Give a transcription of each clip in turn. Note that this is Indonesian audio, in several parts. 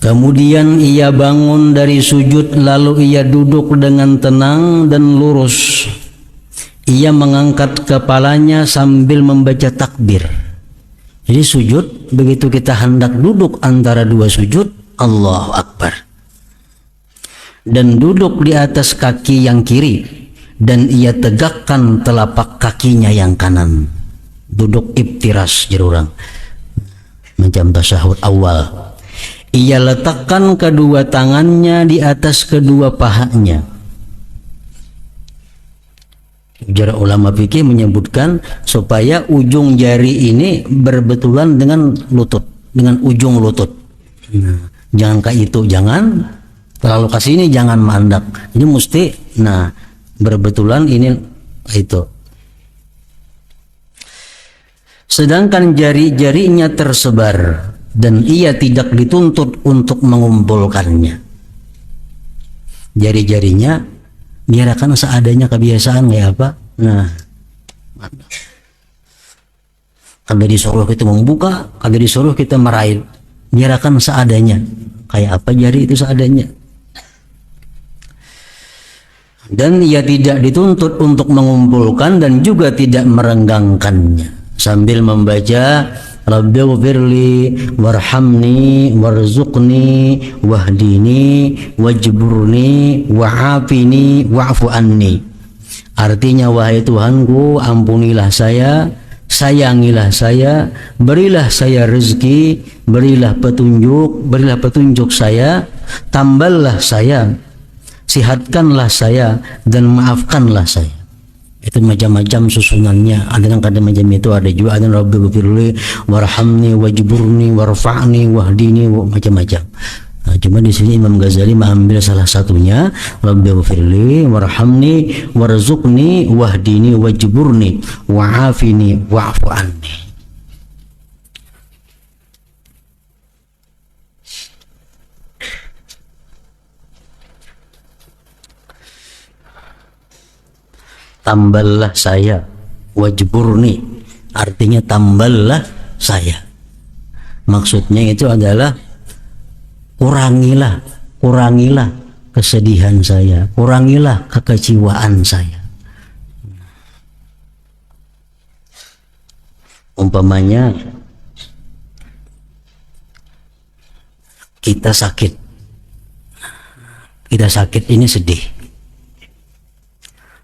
Kemudian ia bangun dari sujud, lalu ia duduk dengan tenang dan lurus. Ia mengangkat kepalanya sambil membaca takbir. Jadi sujud, begitu kita hendak duduk antara dua sujud, Allahu Akbar. Dan duduk di atas kaki yang kiri, dan ia tegakkan telapak kakinya yang kanan. Duduk iftiras jerurang, macam tasyahud awal. Ia letakkan kedua tangannya di atas kedua pahanya. Ujar ulama fikih menyebutkan supaya ujung jari ini berbetulan dengan lutut, dengan ujung lutut. Jangan kayak itu, jangan terlalu ke sini, jangan mandek. Ini mesti berbetulan ini itu. Sedangkan jari-jarinya tersebar dan ia tidak dituntut untuk mengumpulkannya. Jari-jarinya biarkan seadanya, kebiasaan kayak apa. Kalau disuruh kita membuka, kalau disuruh kita meraih, biarkan seadanya. Kayak apa jari itu seadanya. Dan ia tidak dituntut untuk mengumpulkan dan juga tidak merenggangkannya. Sambil membaca Rabbighfirli warhamni warzuqni wahdini wajburni wa'afini wa'fu anni. Artinya, wahai Tuhanku, ampunilah saya, sayangilah saya, berilah saya rezeki, berilah petunjuk saya, tambahlah saya, sihatkanlah saya, dan maafkanlah saya. Itu macam-macam susunannya. Ada yang kadang macam itu, ada juga ada Rabbighfirli warhamni wajburni warfa'ni wahdini, macam-macam. Cuma di sini Imam Ghazali mengambil salah satunya, Rabbighfirli warhamni warzuqni wahdini wajburni wa'afini wa'fu anni. Tamballah saya, wajburni artinya tamballah saya. Maksudnya itu adalah kurangilah kesedihan saya, kurangilah kekecewaan saya. Umpamanya kita sakit ini sedih.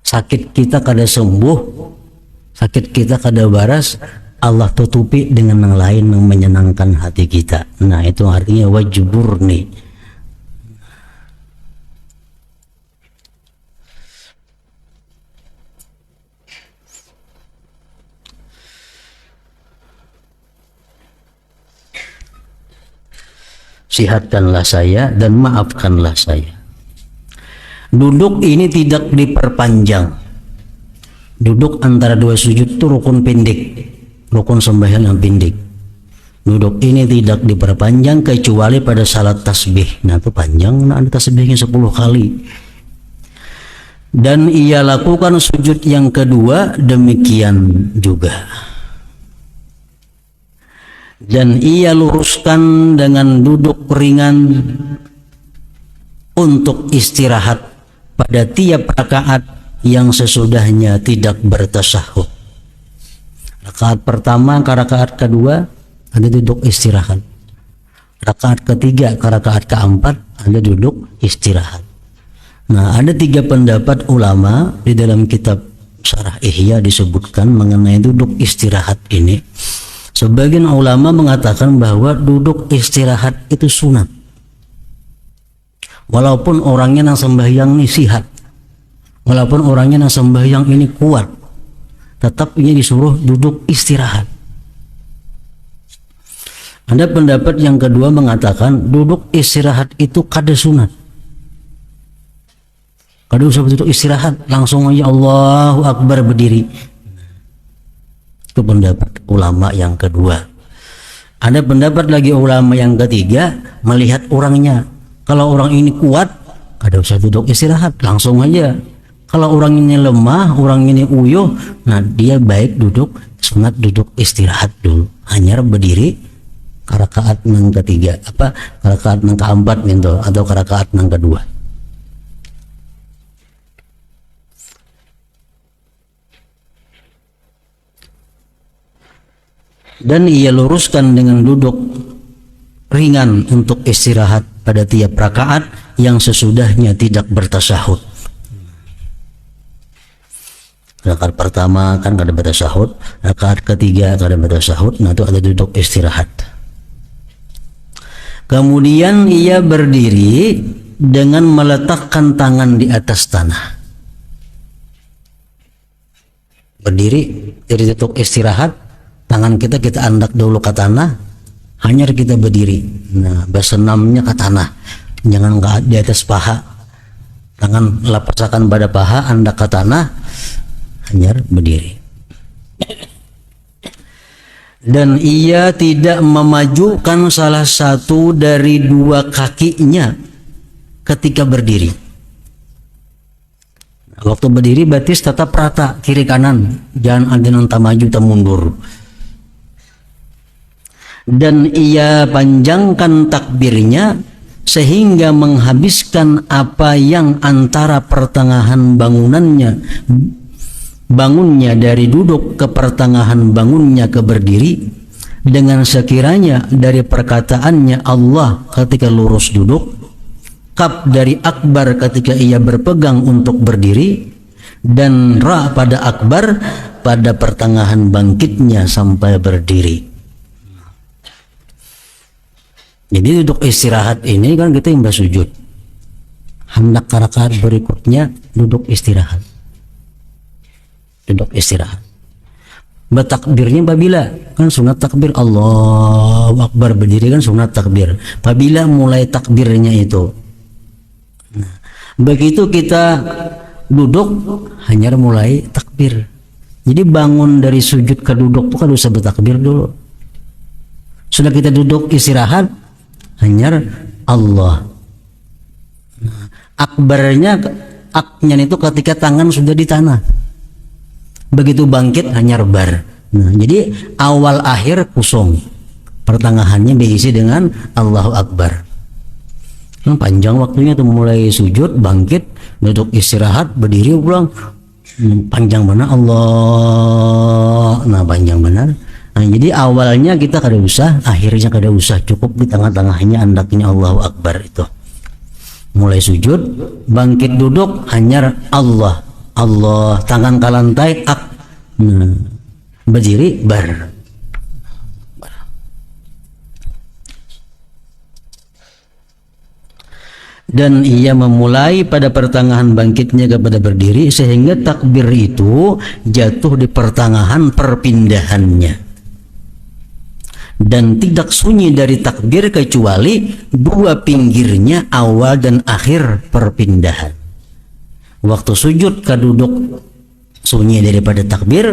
Sakit kita kada sembuh, sakit kita kada baras, Allah tutupi dengan yang lain yang menyenangkan hati kita. Nah, itu artinya wajburni. Sihatkanlah saya dan maafkanlah saya. Duduk ini tidak diperpanjang. Duduk antara dua sujud itu rukun pendek, rukun sembahyang yang pendek. Duduk ini tidak diperpanjang kecuali pada salat tasbih. Nah, itu panjang, ada tasbihnya 10 kali. Dan ia lakukan sujud yang kedua demikian juga. Dan ia luruskan dengan duduk ringan untuk istirahat pada tiap rakaat yang sesudahnya tidak bertasyahud. Rakaat pertama ke rakaat kedua ada duduk istirahat. Rakaat ketiga ke rakaat keempat ada duduk istirahat. Nah, ada 3 pendapat ulama di dalam kitab Syarah Ihya disebutkan mengenai duduk istirahat ini. Sebagian ulama mengatakan bahwa duduk istirahat itu sunat. Walaupun orangnya yang sembahyang ini sihat, walaupun orangnya yang sembahyang ini kuat, tetap ini disuruh duduk istirahat. Ada pendapat yang kedua mengatakan duduk istirahat itu kada sunat. Kada usah duduk istirahat, langsung aja Allahu Akbar berdiri. Itu pendapat ulama yang kedua. Ada pendapat lagi ulama yang ketiga melihat orangnya. Kalau orang ini kuat, kada usah duduk istirahat, langsung aja. Kalau orang ini lemah, orang ini uyuh, nah dia baik duduk, sunat duduk istirahat dulu. Hanya berdiri Rakaat nang ketiga apa rakaat nang keempat gitu atau rakaat nang kedua. Dan ia luruskan dengan duduk ringan untuk istirahat pada tiap rakaat yang sesudahnya tidak bertasyahud. Rakaat pertama kan kada bertasyahud, rakaat ketiga kada bertasyahud, nah itu ada duduk istirahat. Kemudian ia berdiri dengan meletakkan tangan di atas tanah. Berdiri dari duduk istirahat, tangan kita andak dulu ke tanah, hanya kita berdiri. Nah, bersenamnya ke tanah, jangan di atas paha. Tangan lapaskan pada paha, andak ke tanah, hanya berdiri. Dan ia tidak memajukan salah satu dari dua kakinya ketika berdiri. Waktu berdiri batis tetap rata kiri kanan, jangan ada yang tak maju tak mundur. Dan ia panjangkan takbirnya sehingga menghabiskan apa yang antara pertengahan bangunnya dari duduk ke pertengahan bangunnya ke berdiri, dengan sekiranya dari perkataannya Allah ketika lurus duduk, kaf dari akbar ketika ia berpegang untuk berdiri, dan ra pada akbar pada pertengahan bangkitnya sampai berdiri. Jadi duduk istirahat ini kan kita yang bersujud, hendak rakaat berikutnya duduk istirahat. Duduk istirahat. Bertakbirnya apabila kan sunat takbir Allahu Akbar, berdiri kan sunat takbir. Apabila mulai takbirnya itu, nah, begitu kita duduk hanya mulai takbir. Jadi bangun dari sujud ke duduk tuh kan usah bertakbir dulu. Sudah kita duduk istirahat hanya Allah. Nah, akbarnya itu ketika tangan sudah di tanah. Begitu bangkit hanya bar. Nah, jadi awal akhir kosong, pertengahannya diisi dengan Allahu Akbar. Nah, panjang waktunya tuh mulai sujud, bangkit, duduk istirahat, berdiri pulang, panjang benar Allah. Nah, panjang benar. Nah, jadi awalnya kita kada usah, akhirnya kada usah, cukup di tengah-tengahnya andaknya Allahu Akbar itu. Mulai sujud, bangkit duduk hanya Allah. Allah, tangan ke lantai, berdiri, bar. Dan ia memulai pada pertengahan bangkitnya kepada berdiri, sehingga takbir itu jatuh di pertengahan perpindahannya. Dan tidak sunyi dari takbir kecuali dua pinggirnya awal dan akhir perpindahan. Waktu sujud ke duduk sunyi daripada takbir,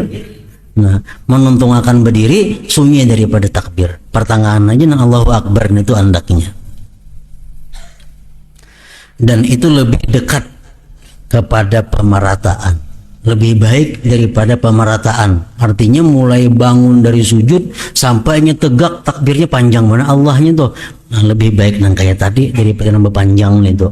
nah menuntung akan berdiri sunyi daripada takbir. Pertengahan aja nang Allahu Akbar itu andaknya. Dan itu lebih dekat kepada pemerataan, lebih baik daripada pemerataan. Artinya mulai bangun dari sujud sampainya tegak takbirnya panjang mana Allahnya tuh. Nah, lebih baik nang kayak tadi daripada nambah panjang itu.